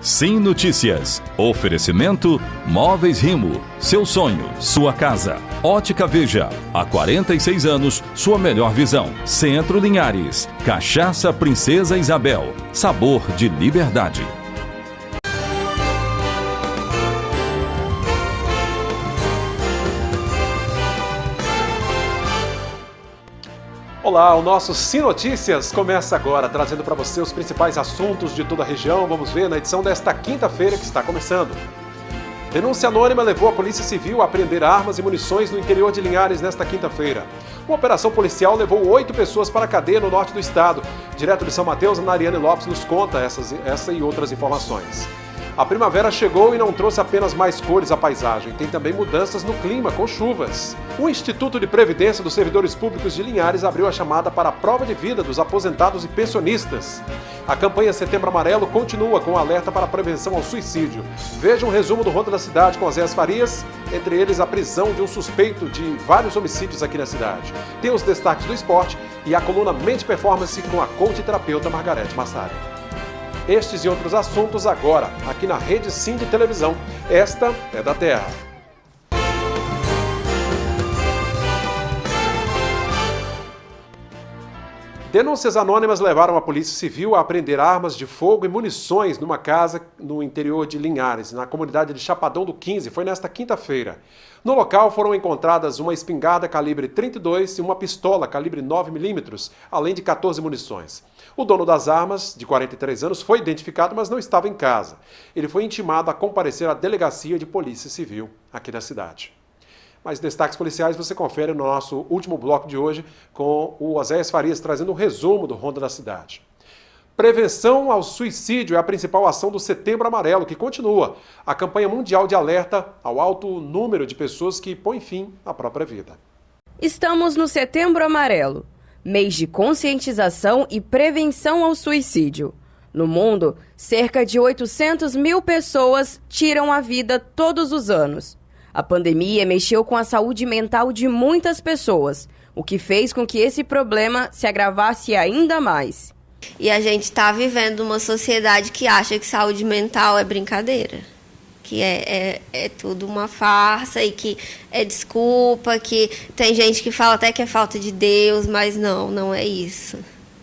Sim Notícias. Oferecimento Móveis Rimo. Seu sonho, sua casa. Ótica Veja. Há 46 anos, sua melhor visão. Centro Linhares. Cachaça Princesa Isabel. Sabor de liberdade. Olá, o nosso Sim Notícias começa agora, trazendo para você os principais assuntos de toda a região. Vamos ver na edição desta quinta-feira que está começando. Denúncia anônima levou a Polícia Civil a apreender armas e munições no interior de Linhares nesta quinta-feira. Uma operação policial levou 8 pessoas para a cadeia no norte do estado. Direto de São Mateus, Ana Ariane Lopes nos conta essa e outras informações. A primavera chegou e não trouxe apenas mais cores à paisagem, tem também mudanças no clima, com chuvas. O Instituto de Previdência dos Servidores Públicos de Linhares abriu a chamada para a prova de vida dos aposentados e pensionistas. A campanha Setembro Amarelo continua com alerta para a prevenção ao suicídio. Veja um resumo do Ronda da Cidade com Oséias Farias, entre eles a prisão de um suspeito de vários homicídios aqui na cidade. Tem os destaques do esporte e a coluna Mente Performance com a coach e terapeuta Margarete Massari. Estes e outros assuntos agora, aqui na Rede Sim de Televisão. Esta é da Terra. Denúncias anônimas levaram a Polícia Civil a apreender armas de fogo e munições numa casa no interior de Linhares, na comunidade de Chapadão do 15. Foi nesta quinta-feira. No local foram encontradas uma espingarda calibre 32 e uma pistola calibre 9mm, além de 14 munições. O dono das armas, de 43 anos, foi identificado, mas não estava em casa. Ele foi intimado a comparecer à Delegacia de Polícia Civil aqui da cidade. Mais destaques policiais você confere no nosso último bloco de hoje com o Oséias Farias trazendo um resumo do Ronda da Cidade. Prevenção ao suicídio é a principal ação do Setembro Amarelo, que continua. A campanha mundial de alerta ao alto número de pessoas que põem fim à própria vida. Estamos no Setembro Amarelo, mês de conscientização e prevenção ao suicídio. No mundo, cerca de 800 mil pessoas tiram a vida todos os anos. A pandemia mexeu com a saúde mental de muitas pessoas, o que fez com que esse problema se agravasse ainda mais. E a gente está vivendo uma sociedade que acha que saúde mental é brincadeira, que é tudo uma farsa e que é desculpa, que tem gente que fala até que é falta de Deus, mas não é isso.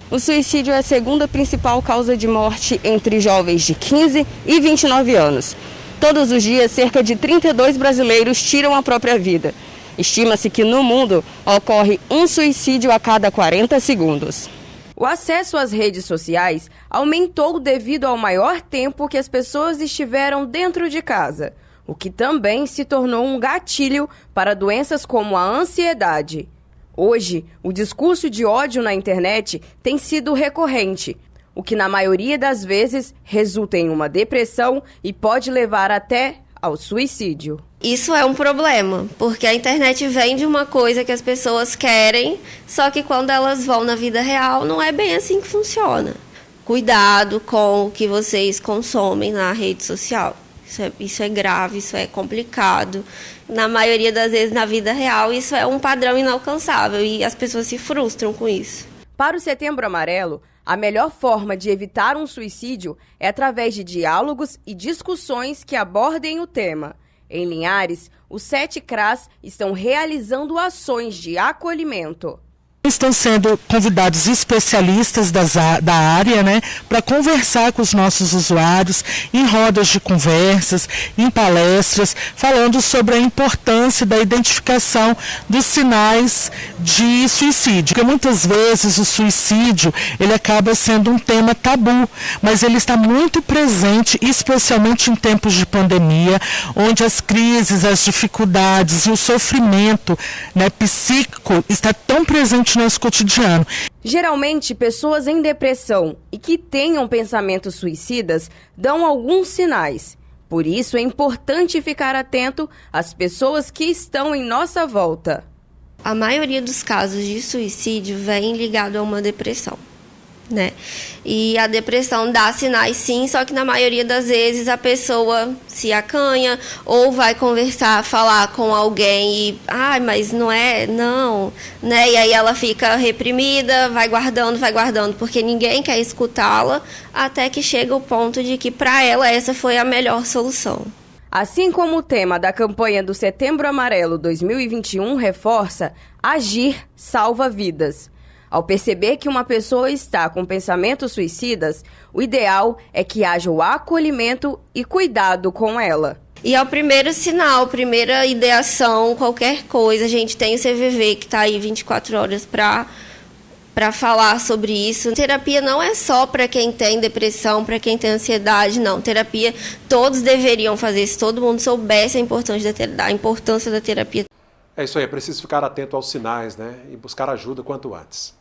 O suicídio é a segunda principal causa de morte entre jovens de 15 e 29 anos. Todos os dias, cerca de 32 brasileiros tiram a própria vida. Estima-se que no mundo ocorre um suicídio a cada 40 segundos. O acesso às redes sociais aumentou devido ao maior tempo que as pessoas estiveram dentro de casa, o que também se tornou um gatilho para doenças como a ansiedade. Hoje, o discurso de ódio na internet tem sido recorrente, o que na maioria das vezes resulta em uma depressão e pode levar até ao suicídio. Isso é um problema, porque a internet vende uma coisa que as pessoas querem, só que quando elas vão na vida real, não é bem assim que funciona. Cuidado com o que vocês consomem na rede social. Isso é grave, isso é complicado. Na maioria das vezes, na vida real, isso é um padrão inalcançável e as pessoas se frustram com isso. Para o Setembro Amarelo, a melhor forma de evitar um suicídio é através de diálogos e discussões que abordem o tema. Em Linhares, os 7 CRAS estão realizando ações de acolhimento. Estão sendo convidados especialistas da área, para conversar com os nossos usuários em rodas de conversas, em palestras, falando sobre a importância da identificação dos sinais de suicídio. Porque muitas vezes o suicídio ele acaba sendo um tema tabu, mas ele está muito presente, especialmente em tempos de pandemia, onde as crises, as dificuldades e o sofrimento psíquico está tão presente no nosso cotidiano. Geralmente, pessoas em depressão e que tenham pensamentos suicidas dão alguns sinais. Por isso, é importante ficar atento às pessoas que estão em nossa volta. A maioria dos casos de suicídio vem ligado a uma depressão. né? E a depressão dá sinais sim, só que na maioria das vezes a pessoa se acanha ou vai conversar, falar com alguém e, mas não é, não, né? E aí ela fica reprimida, vai guardando, porque ninguém quer escutá-la, até que chega o ponto de que para ela essa foi a melhor solução. Assim como o tema da campanha do Setembro Amarelo 2021 reforça, agir salva vidas. Ao perceber que uma pessoa está com pensamentos suicidas, o ideal é que haja o acolhimento e cuidado com ela. E é o primeiro sinal, primeira ideação, qualquer coisa. A gente tem o CVV que está aí 24 horas para falar sobre isso. Terapia não é só para quem tem depressão, para quem tem ansiedade, não. Terapia, todos deveriam fazer, se todo mundo soubesse a importância da terapia. É isso aí, é preciso ficar atento aos sinais, né? E buscar ajuda quanto antes.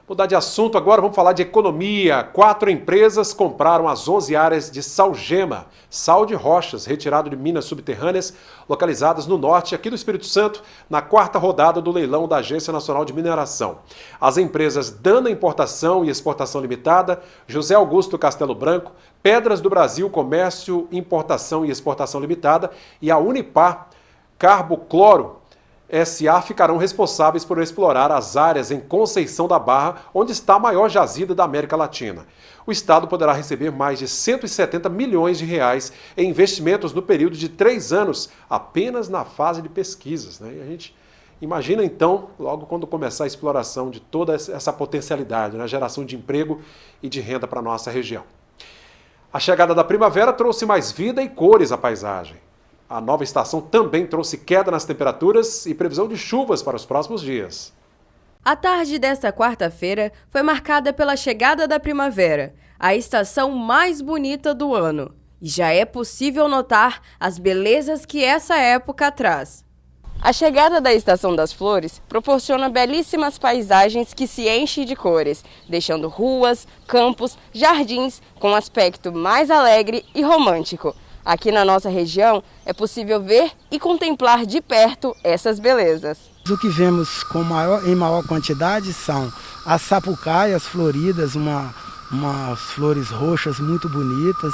Mudar de assunto agora, vamos falar de economia. 4 empresas compraram as 11 áreas de Salgema, sal de rochas, retirado de minas subterrâneas, localizadas no norte aqui do Espírito Santo, na 4ª rodada do leilão da Agência Nacional de Mineração. As empresas Dana Importação e Exportação Limitada, José Augusto Castelo Branco, Pedras do Brasil Comércio, Importação e Exportação Limitada e a Unipar Carbocloro S.A. ficarão responsáveis por explorar as áreas em Conceição da Barra, onde está a maior jazida da América Latina. O Estado poderá receber mais de 170 milhões de reais em investimentos no período de 3 anos, apenas na fase de pesquisas, né? E a gente imagina então, logo quando começar a exploração de toda essa potencialidade, né? Geração de emprego e de renda para a nossa região. A chegada da primavera trouxe mais vida e cores à paisagem. A nova estação também trouxe queda nas temperaturas e previsão de chuvas para os próximos dias. A tarde desta quarta-feira foi marcada pela chegada da primavera, a estação mais bonita do ano. E já é possível notar as belezas que essa época traz. A chegada da Estação das Flores proporciona belíssimas paisagens que se enchem de cores, deixando ruas, campos, jardins com aspecto mais alegre e romântico. Aqui na nossa região é possível ver e contemplar de perto essas belezas. O que vemos em maior quantidade são as sapucaias floridas, umas flores roxas muito bonitas,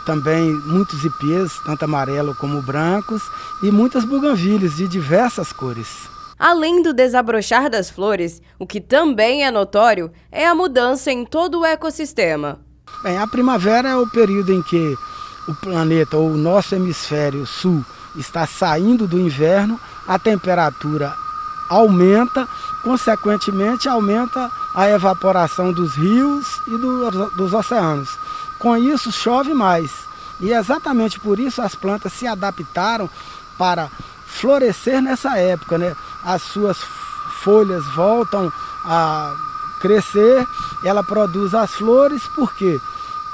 também muitos ipês, tanto amarelo como brancos, e muitas buganvílias de diversas cores. Além do desabrochar das flores, o que também é notório é a mudança em todo o ecossistema. Bem, a primavera é o período em que o planeta, ou o nosso hemisfério sul, está saindo do inverno, a temperatura aumenta, consequentemente aumenta a evaporação dos rios e dos oceanos. Com isso chove mais e exatamente por isso as plantas se adaptaram para florescer nessa época, né? As suas folhas voltam a crescer, ela produz as flores, porque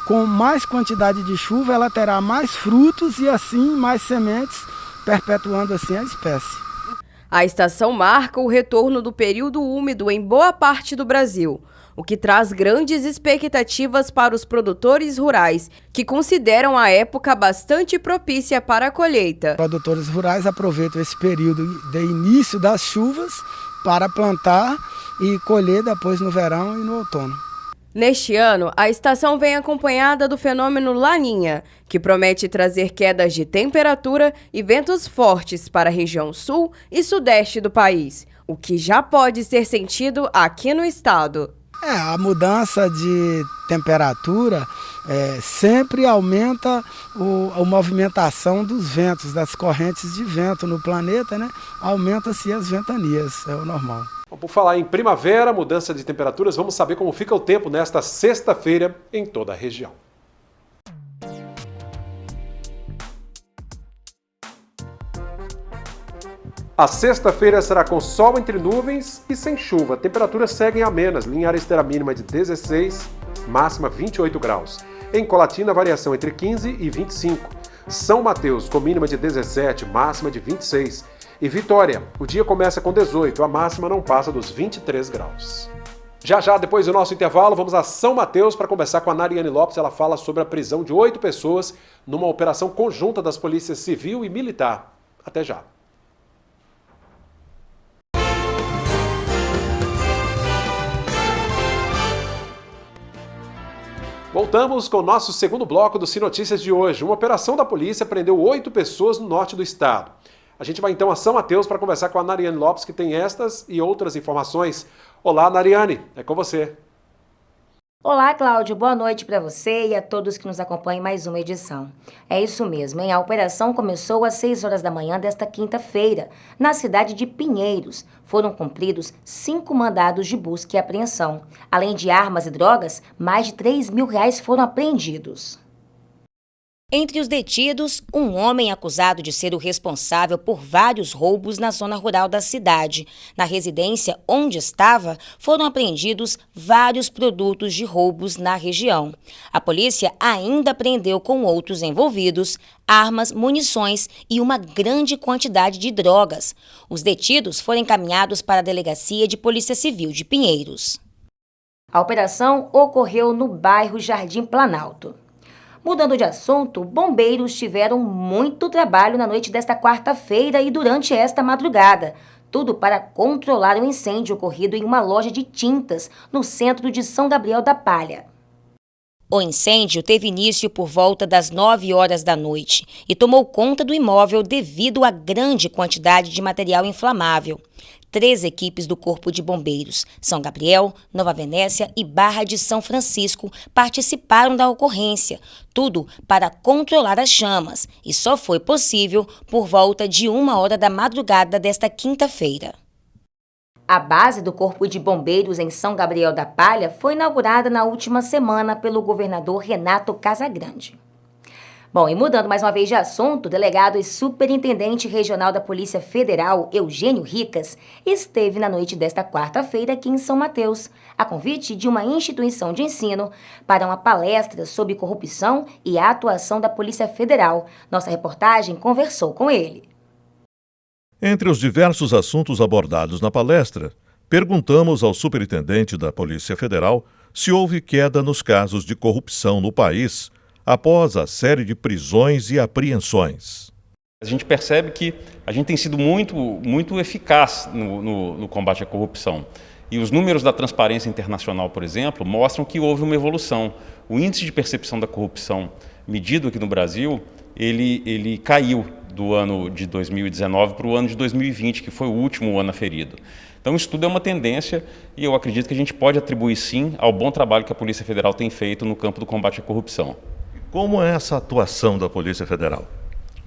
com mais quantidade de chuva ela terá mais frutos e assim mais sementes, perpetuando assim a espécie. A estação marca o retorno do período úmido em boa parte do Brasil, o que traz grandes expectativas para os produtores rurais, que consideram a época bastante propícia para a colheita. Produtores rurais aproveitam esse período de início das chuvas para plantar e colher depois no verão e no outono. Neste ano, a estação vem acompanhada do fenômeno Laninha, que promete trazer quedas de temperatura e ventos fortes para a região sul e sudeste do país, o que já pode ser sentido aqui no estado. A mudança de temperatura sempre aumenta a movimentação dos ventos, das correntes de vento no planeta, né? Aumenta-se as ventanias, é o normal. Por falar em primavera, mudança de temperaturas, vamos saber como fica o tempo nesta sexta-feira em toda a região. A sexta-feira será com sol entre nuvens e sem chuva. Temperaturas seguem amenas. Linhares terá mínima de 16, máxima 28 graus. Em Colatina, variação entre 15 e 25. São Mateus, com mínima de 17, máxima de 26. E Vitória, o dia começa com 18, a máxima não passa dos 23 graus. Já, depois do nosso intervalo, vamos a São Mateus para conversar com a Nariane Lopes. Ela fala sobre a prisão de 8 pessoas numa operação conjunta das polícias civil e militar. Até já. Voltamos com o nosso segundo bloco do Se Notícias de hoje. Uma operação da polícia prendeu 8 pessoas no norte do estado. A gente vai então a São Mateus para conversar com a Nariane Lopes, que tem estas e outras informações. Olá, Nariane, é com você. Olá, Cláudio. Boa noite para você e a todos que nos acompanham em mais uma edição. É isso mesmo, hein? A operação começou às 6 horas da manhã desta quinta-feira, na cidade de Pinheiros. Foram cumpridos 5 mandados de busca e apreensão. Além de armas e drogas, mais de R$3 mil foram apreendidos. Entre os detidos, um homem acusado de ser o responsável por vários roubos na zona rural da cidade. Na residência onde estava, foram apreendidos vários produtos de roubos na região. A polícia ainda apreendeu com outros envolvidos armas, munições e uma grande quantidade de drogas. Os detidos foram encaminhados para a Delegacia de Polícia Civil de Pinheiros. A operação ocorreu no bairro Jardim Planalto. Mudando de assunto, bombeiros tiveram muito trabalho na noite desta quarta-feira e durante esta madrugada. Tudo para controlar o incêndio ocorrido em uma loja de tintas no centro de São Gabriel da Palha. O incêndio teve início por volta das 9 horas da noite e tomou conta do imóvel devido à grande quantidade de material inflamável. 3 equipes do Corpo de Bombeiros, São Gabriel, Nova Venécia e Barra de São Francisco, participaram da ocorrência, tudo para controlar as chamas, e só foi possível por volta de 1 hora da madrugada desta quinta-feira. A base do Corpo de Bombeiros em São Gabriel da Palha foi inaugurada na última semana pelo governador Renato Casagrande. Bom, e mudando mais uma vez de assunto, o delegado e superintendente regional da Polícia Federal, Eugênio Ricas, esteve na noite desta quarta-feira aqui em São Mateus, a convite de uma instituição de ensino, para uma palestra sobre corrupção e a atuação da Polícia Federal. Nossa reportagem conversou com ele. Entre os diversos assuntos abordados na palestra, perguntamos ao superintendente da Polícia Federal se houve queda nos casos de corrupção no país após a série de prisões e apreensões. A gente percebe que a gente tem sido muito eficaz no combate à corrupção. E os números da Transparência Internacional, por exemplo, mostram que houve uma evolução. O índice de percepção da corrupção medido aqui no Brasil, ele caiu do ano de 2019 para o ano de 2020, que foi o último ano aferido. Então, isso tudo é uma tendência e eu acredito que a gente pode atribuir, sim, ao bom trabalho que a Polícia Federal tem feito no campo do combate à corrupção. Como é essa atuação da Polícia Federal?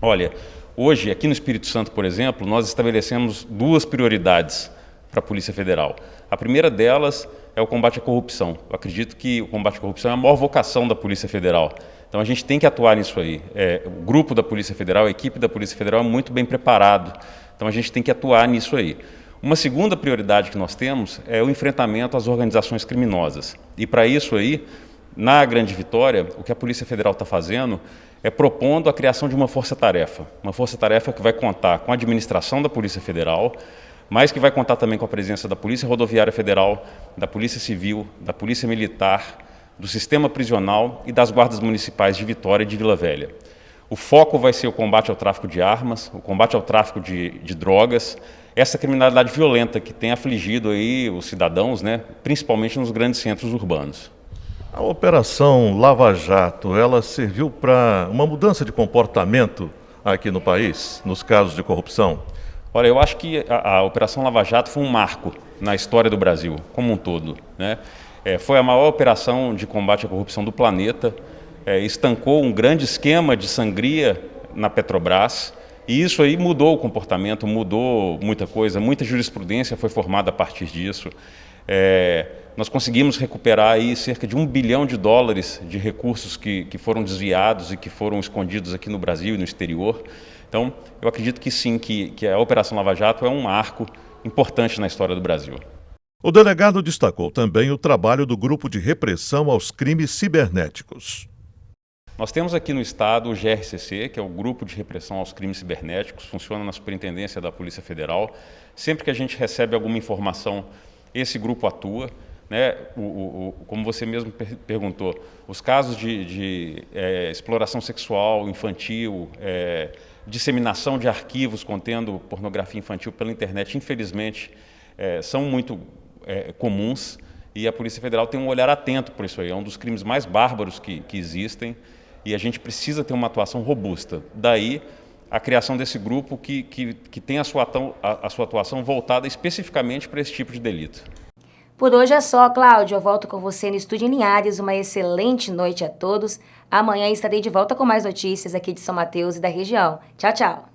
Olha, hoje, aqui no Espírito Santo, por exemplo, nós estabelecemos 2 prioridades para a Polícia Federal. A primeira delas é o combate à corrupção. Eu acredito que o combate à corrupção é a maior vocação da Polícia Federal. Então, a gente tem que atuar nisso aí. O grupo da Polícia Federal, a equipe da Polícia Federal é muito bem preparado. Então, a gente tem que atuar nisso aí. Uma segunda prioridade que nós temos é o enfrentamento às organizações criminosas. E para isso aí, na Grande Vitória, o que a Polícia Federal está fazendo é propondo a criação de uma força-tarefa. Uma força-tarefa que vai contar com a administração da Polícia Federal, mas que vai contar também com a presença da Polícia Rodoviária Federal, da Polícia Civil, da Polícia Militar, do Sistema Prisional e das Guardas Municipais de Vitória e de Vila Velha. O foco vai ser o combate ao tráfico de armas, o combate ao tráfico de drogas, essa criminalidade violenta que tem afligido aí os cidadãos, né, principalmente nos grandes centros urbanos. A Operação Lava Jato, ela serviu para uma mudança de comportamento aqui no país, nos casos de corrupção? Olha, eu acho que a Operação Lava Jato foi um marco na história do Brasil, como um todo, né? Foi a maior operação de combate à corrupção do planeta, estancou um grande esquema de sangria na Petrobras, e isso aí mudou o comportamento, mudou muita coisa, muita jurisprudência foi formada a partir disso. Nós conseguimos recuperar aí cerca de $1 bilhão de recursos que foram desviados e que foram escondidos aqui no Brasil e no exterior. Então, eu acredito que sim, que a Operação Lava Jato é um marco importante na história do Brasil. O delegado destacou também o trabalho do Grupo de Repressão aos Crimes Cibernéticos. Nós temos aqui no estado o GRCC, que é o Grupo de Repressão aos Crimes Cibernéticos, funciona na Superintendência da Polícia Federal. Sempre que a gente recebe alguma informação, esse grupo atua, né? Como você mesmo perguntou, os casos de exploração sexual infantil, disseminação de arquivos contendo pornografia infantil pela internet, infelizmente, são muito comuns, e a Polícia Federal tem um olhar atento por isso aí. É um dos crimes mais bárbaros que existem e a gente precisa ter uma atuação robusta. Daí a criação desse grupo que tem a sua atuação voltada especificamente para esse tipo de delito. Por hoje é só, Cláudio. Eu volto com você no Estúdio em Linhares. Uma excelente noite a todos. Amanhã estarei de volta com mais notícias aqui de São Mateus e da região. Tchau, tchau.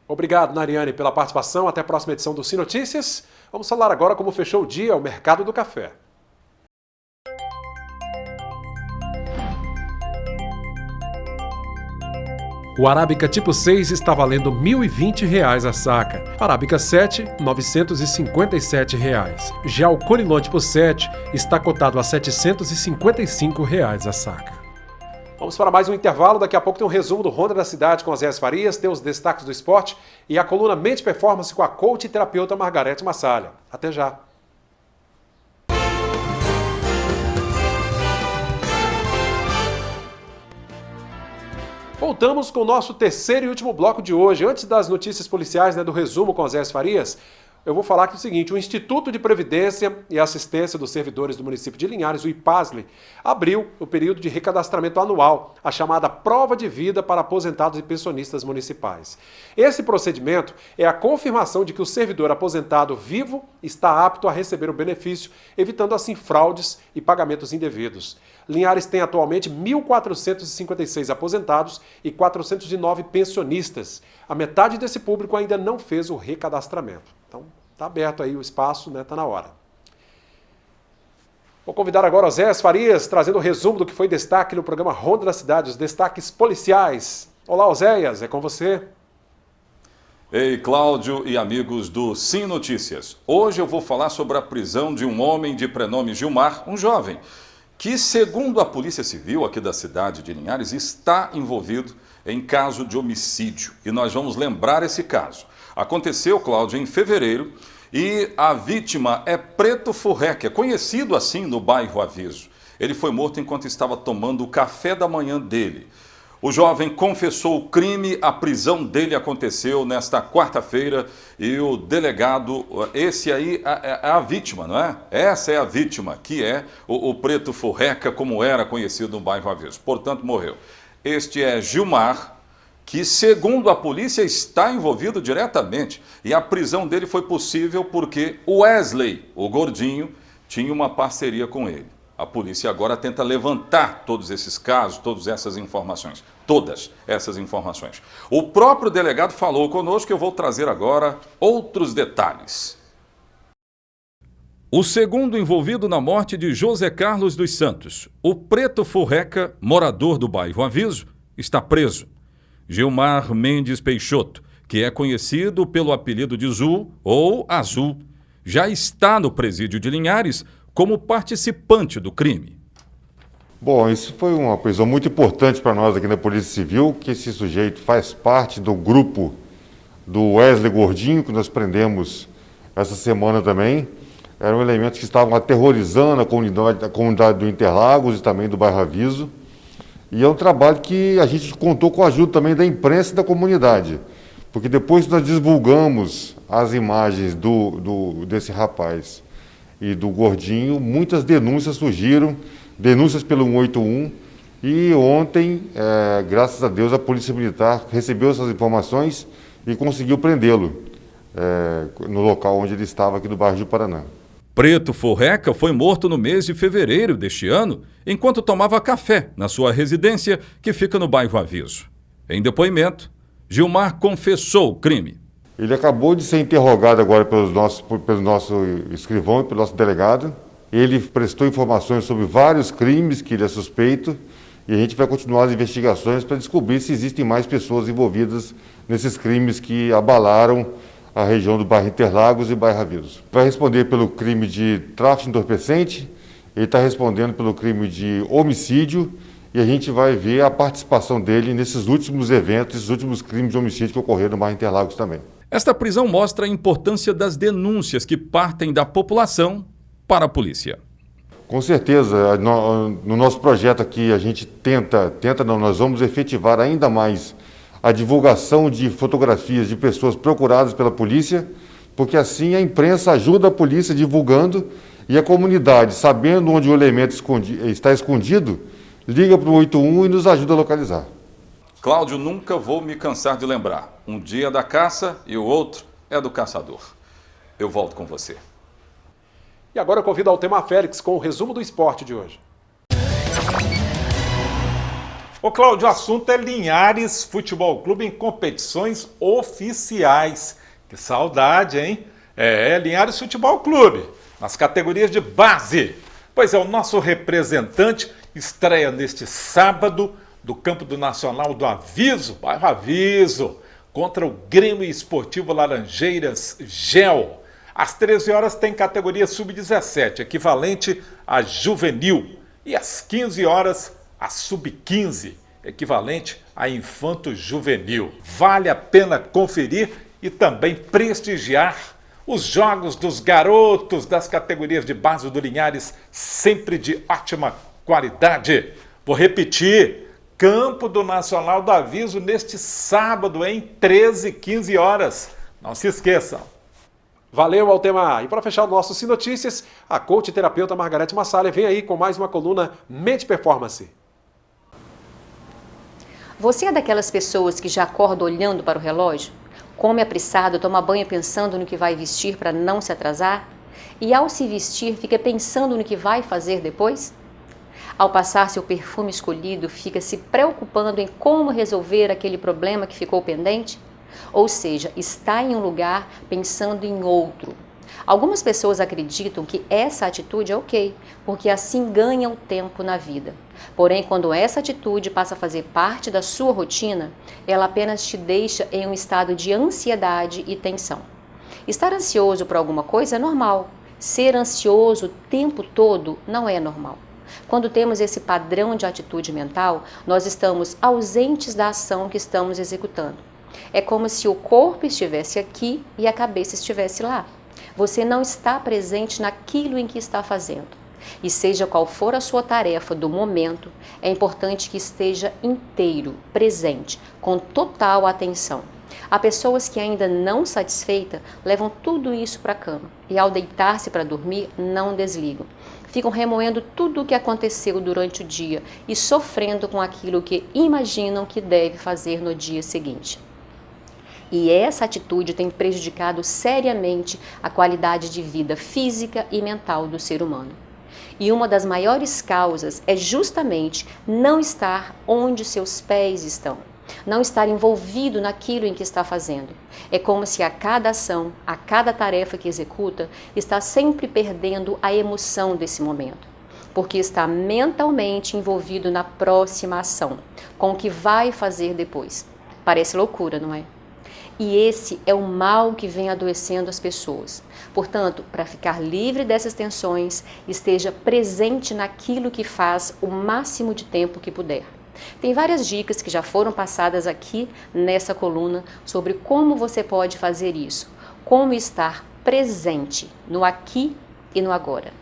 Obrigado, Nariane, pela participação. Até a próxima edição do Sim Notícias. Vamos falar agora como fechou o dia o mercado do café. O Arábica tipo 6 está valendo R$ 1.020 a saca. Arábica 7, R$ 957. Já o Conilon tipo 7 está cotado a R$ 755 a saca. Vamos para mais um intervalo. Daqui a pouco tem um resumo do Ronda da Cidade com Osés Farias, tem os destaques do esporte e a coluna Mente Performance com a coach e terapeuta Margarete Massalha. Até já. Voltamos com o nosso terceiro e último bloco de hoje. Antes das notícias policiais, do resumo com Osés Farias, eu vou falar aqui o seguinte: o Instituto de Previdência e Assistência dos Servidores do município de Linhares, o IPASLE, abriu o período de recadastramento anual, a chamada prova de vida para aposentados e pensionistas municipais. Esse procedimento é a confirmação de que o servidor aposentado vivo está apto a receber o benefício, evitando assim fraudes e pagamentos indevidos. Linhares tem atualmente 1.456 aposentados e 409 pensionistas. A metade desse público ainda não fez o recadastramento. Então, está aberto aí o espaço, está na hora. Vou convidar agora o Osés Farias, trazendo o resumo do que foi destaque no programa Ronda da Cidade, os destaques policiais. Olá, Oséias, é com você. Ei, Cláudio e amigos do Sim Notícias. Hoje eu vou falar sobre a prisão de um homem de prenome Gilmar, um jovem, que, segundo a Polícia Civil aqui da cidade de Linhares, está envolvido em caso de homicídio. E nós vamos lembrar esse caso. Aconteceu, Cláudio, em fevereiro, e a vítima é Preto Furreca, conhecido assim no bairro Aviso. Ele foi morto enquanto estava tomando o café da manhã dele. O jovem confessou o crime, a prisão dele aconteceu nesta quarta-feira e o delegado, esse aí é a vítima, não é? Essa é a vítima, que é o Preto Furreca, como era conhecido no bairro Aviso. Portanto, morreu. Este é Gilmar, que, segundo a polícia, está envolvido diretamente. E a prisão dele foi possível porque o Wesley, o gordinho, tinha uma parceria com ele. A polícia agora tenta levantar todos esses casos, todas essas informações. O próprio delegado falou conosco, eu vou trazer agora outros detalhes. O segundo envolvido na morte de José Carlos dos Santos, o Preto Furreca, morador do bairro Aviso, está preso. Gilmar Mendes Peixoto, que é conhecido pelo apelido de Zul ou Azul, já está no presídio de Linhares como participante do crime. Bom, isso foi uma prisão muito importante para nós aqui na Polícia Civil, que esse sujeito faz parte do grupo do Wesley Gordinho, que nós prendemos essa semana também. Eram elementos que estavam aterrorizando a comunidade do Interlagos e também do bairro Aviso. E é um trabalho que a gente contou com a ajuda também da imprensa e da comunidade. Porque depois que nós divulgamos as imagens desse rapaz e do Gordinho, muitas denúncias surgiram, denúncias pelo 181, e ontem, graças a Deus, a Polícia Militar recebeu essas informações e conseguiu prendê-lo no local onde ele estava, aqui no bairro de Paraná. Preto Furreca foi morto no mês de fevereiro deste ano, enquanto tomava café na sua residência, que fica no bairro Aviso. Em depoimento, Gilmar confessou o crime. Ele acabou de ser interrogado agora pelo nosso escrivão e pelo nosso delegado. Ele prestou informações sobre vários crimes que ele é suspeito e a gente vai continuar as investigações para descobrir se existem mais pessoas envolvidas nesses crimes que abalaram a região do bairro Interlagos e bairro Aviso. Vai responder pelo crime de tráfico entorpecente, ele está respondendo pelo crime de homicídio e a gente vai ver a participação dele nesses últimos eventos, esses últimos crimes de homicídio que ocorreram no bairro Interlagos também. Esta prisão mostra a importância das denúncias que partem da população para a polícia. Com certeza, no nosso projeto aqui a gente nós vamos efetivar ainda mais a divulgação de fotografias de pessoas procuradas pela polícia, porque assim a imprensa ajuda a polícia divulgando E a comunidade, sabendo onde o elemento está escondido, liga para o 81 e nos ajuda a localizar. Cláudio, nunca vou me cansar de lembrar. Um dia é da caça e o outro é do caçador. Eu volto com você. E agora eu convido Altemar Félix com o resumo do esporte de hoje. Ô Cláudio, o assunto é Linhares Futebol Clube em competições oficiais. Que saudade, hein? Linhares Futebol Clube, nas categorias de base. Pois é, o nosso representante estreia neste sábado do campo do Nacional do Aviso, bairro Aviso, contra o Grêmio Esportivo Laranjeiras Gel. Às 13 horas tem categoria sub-17, equivalente a juvenil. E às 15 horas, a sub-15, equivalente a infanto juvenil. Vale a pena conferir e também prestigiar os jogos dos garotos das categorias de base do Linhares, sempre de ótima qualidade. Vou repetir, campo do Nacional do Aviso neste sábado, em 13 e 15 horas. Não se esqueçam. Valeu, Altemar. E para fechar o nosso Sim Notícias, a coach e terapeuta Margarete Massalha vem aí com mais uma coluna Mente Performance. Você é daquelas pessoas que já acorda olhando para o relógio? Come apressado, toma banho pensando no que vai vestir para não se atrasar? E ao se vestir, fica pensando no que vai fazer depois? Ao passar seu perfume escolhido, fica se preocupando em como resolver aquele problema que ficou pendente? Ou seja, está em um lugar pensando em outro. Algumas pessoas acreditam que essa atitude é ok, porque assim ganham tempo na vida. Porém, quando essa atitude passa a fazer parte da sua rotina, ela apenas te deixa em um estado de ansiedade e tensão. Estar ansioso por alguma coisa é normal. Ser ansioso o tempo todo não é normal. Quando temos esse padrão de atitude mental, nós estamos ausentes da ação que estamos executando. É como se o corpo estivesse aqui e a cabeça estivesse lá. Você não está presente naquilo em que está fazendo. E seja qual for a sua tarefa do momento, é importante que esteja inteiro, presente, com total atenção. Há pessoas que ainda não satisfeitas levam tudo isso para a cama e ao deitar-se para dormir não desligam. Ficam remoendo tudo o que aconteceu durante o dia e sofrendo com aquilo que imaginam que deve fazer no dia seguinte. E essa atitude tem prejudicado seriamente a qualidade de vida física e mental do ser humano. E uma das maiores causas é justamente não estar onde seus pés estão, não estar envolvido naquilo em que está fazendo. É como se a cada ação, a cada tarefa que executa, está sempre perdendo a emoção desse momento, porque está mentalmente envolvido na próxima ação, com o que vai fazer depois. Parece loucura, não é? E esse é o mal que vem adoecendo as pessoas. Portanto, para ficar livre dessas tensões, esteja presente naquilo que faz o máximo de tempo que puder. Tem várias dicas que já foram passadas aqui nessa coluna sobre como você pode fazer isso, como estar presente no aqui e no agora.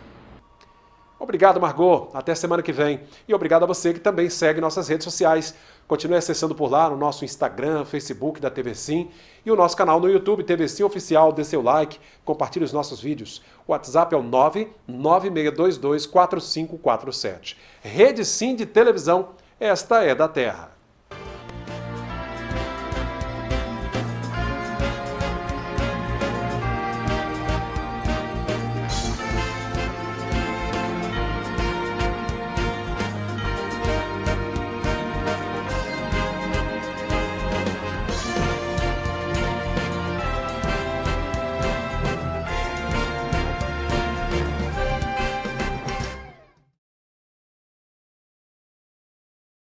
Obrigado, Margot. Até semana que vem. E obrigado a você que também segue nossas redes sociais. Continue acessando por lá no nosso Instagram, Facebook da TV Sim e o nosso canal no YouTube, TV Sim Oficial. Dê seu like, compartilhe os nossos vídeos. O WhatsApp é o 996224547. Rede Sim de televisão, esta é da Terra.